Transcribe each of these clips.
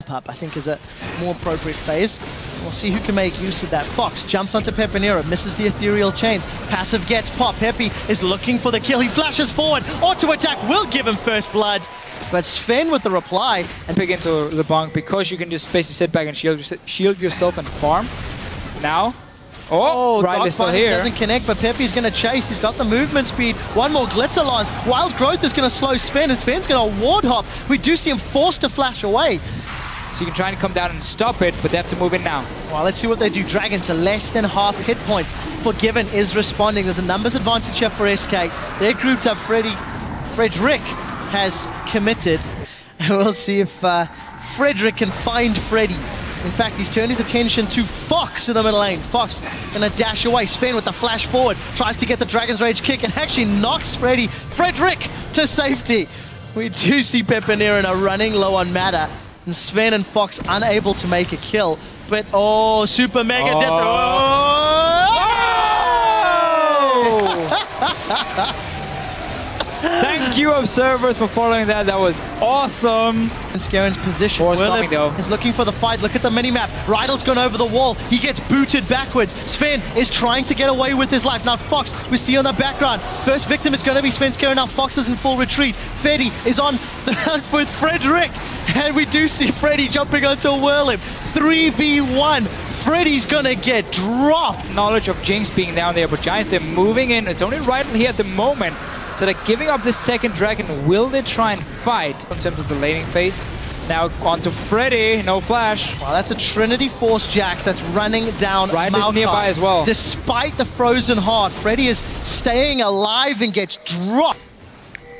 ramp up, I think, is a more appropriate phase. We'll see who can make use of that. Fox jumps onto PePiiNeRO, misses the ethereal chains. Passive gets pop. Pepi is looking for the kill. He flashes forward. Auto attack will give him first blood. But Sven with the reply. And pick into LeBlanc because you can just basically sit back and shield yourself and farm. Now. Oh, Rydle still here. Doesn't connect, but Pepi's going to chase. He's got the movement speed. One more Glitzer lance. Wild Growth is going to slow Sven, and Sven's going to ward hop. We do see him forced to flash away. So you can try and come down and stop it, but they have to move in now. Well, let's see what they do. Dragon to less than half hit points. Forgiven is responding. There's a numbers advantage here for SK. They're grouped up. Frederick has committed. And we'll see if Frederick can find Freddy. In fact, he's turned his attention to Fox in the middle lane. Fox gonna dash away. Sven with the flash forward. Tries to get the Dragon's Rage kick and actually knocks Frederick to safety. We do see PePiiNeRO now running low on mana. And Sven and Fox unable to make a kill. But oh, super mega death. Oh! Thank you, observers, for following that. That was awesome. Svenskaren's position. Werlyb is looking for the fight. Look at the minimap. Rydle's gone over the wall. He gets booted backwards. Sven is trying to get away with his life. Now Fox, we see on the background. First victim is going to be Svenskeren. Now Fox is in full retreat. Freddy is on the hunt with Frederick. And we do see Freddy jumping onto Werlyb. 3v1. Freddy's gonna get dropped. Knowledge of Jinx being down there, but Giants, they're moving in. It's only Rydle here at the moment. So they're giving up the second dragon. Will they try and fight in terms of the laning phase? Now onto Freddy, no flash. Well, that's a Trinity Force Jax that's running down Maokai nearby as well. Despite the frozen heart, Freddy is staying alive and gets dropped.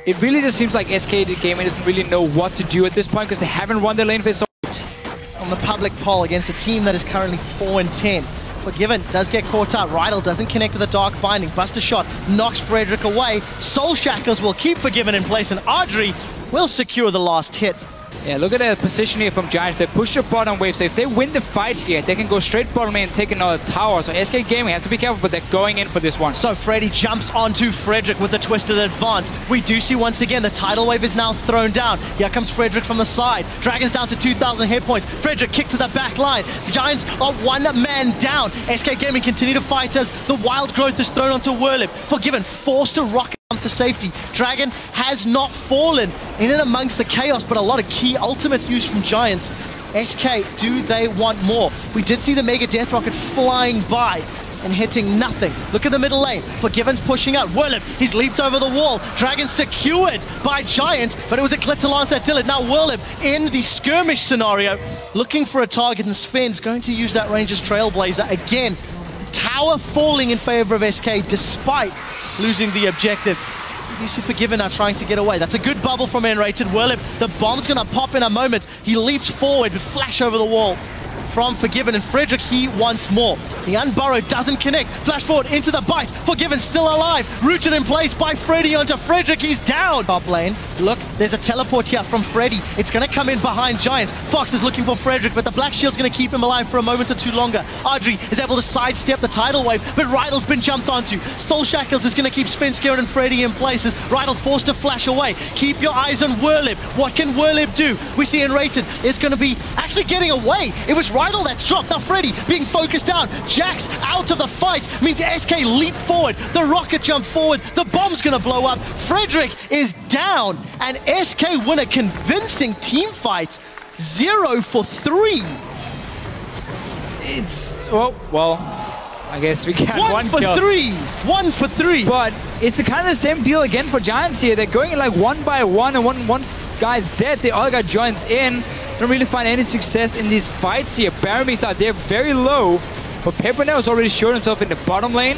It really just seems like SK Gaming doesn't really know what to do at this point because they haven't won their lane phase. On the public poll against a team that is currently 4-10. Forgiven does get caught out. Rydle doesn't connect with a Dark Binding. Buster Shot knocks Frederick away. Soul Shackles will keep Forgiven in place, and Adryh will secure the last hit. Yeah, look at their position here from Giants. They push the bottom wave, so if they win the fight here, they can go straight bottom lane and take another tower. So SK Gaming have to be careful, but they're going in for this one. So Freddy jumps onto Frederick with a twisted advance. We do see once again the tidal wave is now thrown down. Here comes Frederick from the side. Dragon's down to 2,000 hit points. Frederick kicked to the back line. The Giants are one man down. SK Gaming continue to fight as the Wild Growth is thrown onto Werlyb. Forgiven, forced to rocket to safety. Dragon has not fallen in and amongst the chaos, but a lot of key ultimates used from Giants. SK, do they want more? We did see the Mega Death Rocket flying by and hitting nothing. Look at the middle lane. Forgiven's pushing out. Werlyb, he's leaped over the wall. Dragon secured by Giants, but it was a Glitzer lance that did it. Now Werlyb in the skirmish scenario, looking for a target, and Sven's going to use that Ranger's Trailblazer again. Tower falling in favor of SK despite losing the objective. You see Forgiven now trying to get away. That's a good bubble from nRated. Werlyb, the bomb's gonna pop in a moment. He leaps forward with flash over the wall from Forgiven, and Frederick, he wants more. The unburrowed doesn't connect. Flash forward into the bite. Forgiven still alive. Rooted in place by Freddy onto Frederick. He's down. Top lane. Look, there's a teleport here from Freddy. It's going to come in behind Giants. Fox is looking for Frederick, but the Black Shield's going to keep him alive for a moment or two longer. Adryh is able to sidestep the tidal wave, but Rydle's been jumped onto. Soul Shackles is going to keep Svenskeren and Freddy in places. Rydle forced to flash away. Keep your eyes on Werlyb. What can Werlyb do? We see nRated is going to be actually getting away. It was Rydle that's dropped. Now Freddy being focused down. Jax out of the fight means SK leap forward. The rocket jump forward. The bomb's going to blow up. Frederick is down, and SK win a convincing team fight. 0 for 3. It's well, I guess we got one kill. 1 for 3. But it's kind of the same deal again for Giants here. They're going like one by one, and one guy's dead. They all got joints in. Don't really find any success in these fights here. Baronbeast out there very low, but PePiiNeRO has already shown himself in the bottom lane.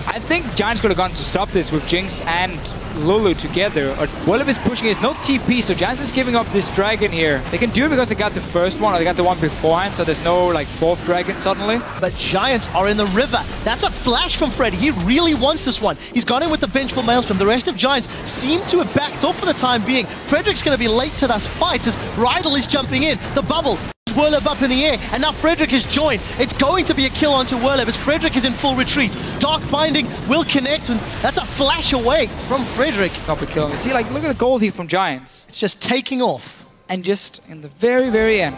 I think Giants could have gone to stop this with Jinx and Lulu together. Werlyb is pushing. There's no TP, so Giants is giving up this dragon here. They can do it because they got the first one, or they got the one beforehand, so there's no like fourth dragon suddenly. But Giants are in the river. That's a flash from Freddy. He really wants this one. He's gone in with the Vengeful Maelstrom. The rest of Giants seem to have backed off for the time being. Frederick's going to be late to this fight as Rydle is jumping in. The bubble. Werlyb up in the air, and now Frederick has joined. It's going to be a kill onto Werlyb as Frederick is in full retreat. Dark Binding will connect, and that's a flash away from Frederick. Not be killing. See, like, look at the gold here from Giants. It's just taking off. And just in the very, very end,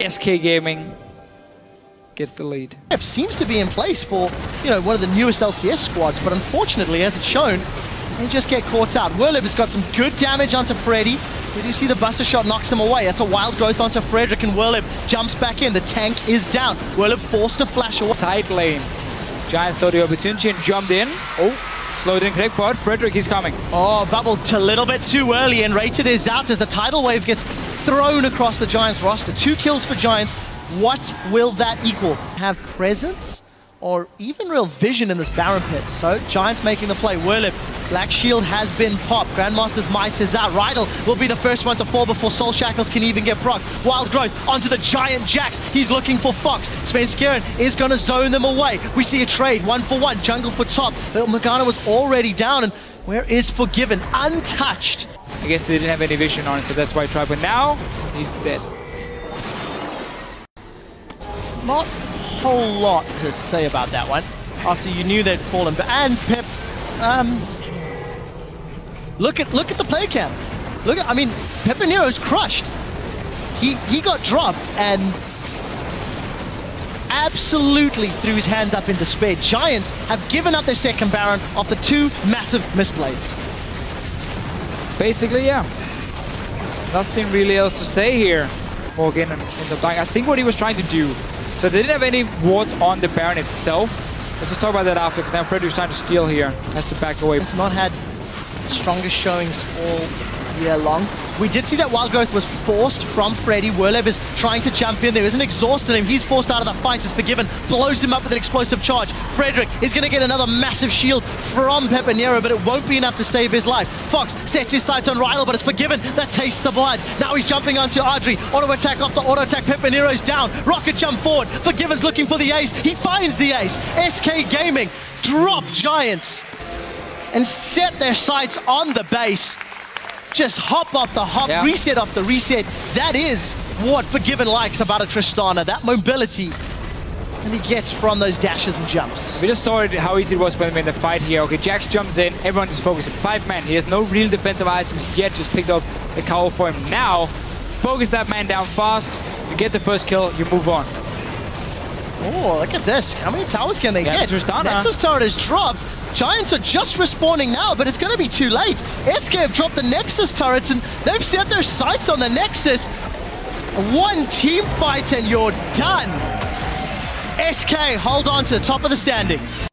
SK Gaming gets the lead. It seems to be in place for, one of the newest LCS squads, but unfortunately, as it's shown, they just get caught out. Werlyb has got some good damage onto Freddy. We do see the Buster Shot knocks him away. That's a wild growth onto Frederick, and Werlyb jumps back in. The tank is down. Werlyb forced to flash away. Side lane. Giant saw the opportunity and jumped in. Oh, slowed in correct part. Frederick, he's coming. Oh, bubbled a little bit too early, and Rated is out as the tidal wave gets thrown across the Giants roster. 2 kills for Giants. What will that equal? Have presence or even real vision in this Baron pit? So Giants making the play. Werlyb, Black Shield has been popped. Grandmaster's Might is out. Rydle will be the first one to fall before Soul Shackles can even get proc. Wild Growth onto the Giant Jax. He's looking for Fox. Svenskeren is going to zone them away. We see a trade, 1-for-1, jungle for top. But Morgana was already down, and where is Forgiven? Untouched. I guess they didn't have any vision on it, so that's why he tried. But now, he's dead. Not a whole lot to say about that one after you knew they'd fallen. And Pep, look at the play cam. PePiiNeRO's crushed. He got dropped and absolutely threw his hands up in despair. Giants have given up their second Baron after 2 massive misplays. Basically, yeah. Nothing really else to say here. Morgan in the back. I think what he was trying to do. So they didn't have any wards on the Baron itself. Let's just talk about that after, because now Frederick's trying to steal here. Has to back away. It's not had the strongest showings all year long. We did see that Wild Growth was forced from Freddy. Werlyb is trying to jump in. There is an exhaust in him. He's forced out of the fight as Forgiven blows him up with an explosive charge. Frederick is going to get another massive shield from PePiiNeRO, but it won't be enough to save his life. Fox sets his sights on Rydle, but it's Forgiven that tastes the blood. Now he's jumping onto Adryh. Auto attack after auto attack. PePiiNeRO's down. Rocket jump forward. Forgiven's looking for the ace. He finds the ace. SK Gaming drop Giants and set their sights on the base. Just hop off the hop, yeah. Reset off the reset. That is what Forgiven likes about a Tristana, that mobility. And he gets from those dashes and jumps. We just saw it, how easy it was for him in the fight here. Okay, Jax jumps in, everyone is focusing. 5 man, he has no real defensive items yet, just picked up a cowl for him. Now, focus that man down fast, you get the first kill, you move on. Oh, look at this. How many towers can they get? Tristana. Nexus turret is dropped. Giants are just respawning now, but it's going to be too late. SK have dropped the Nexus turrets, and they've set their sights on the Nexus. 1 team fight, and you're done. SK hold on to the top of the standings.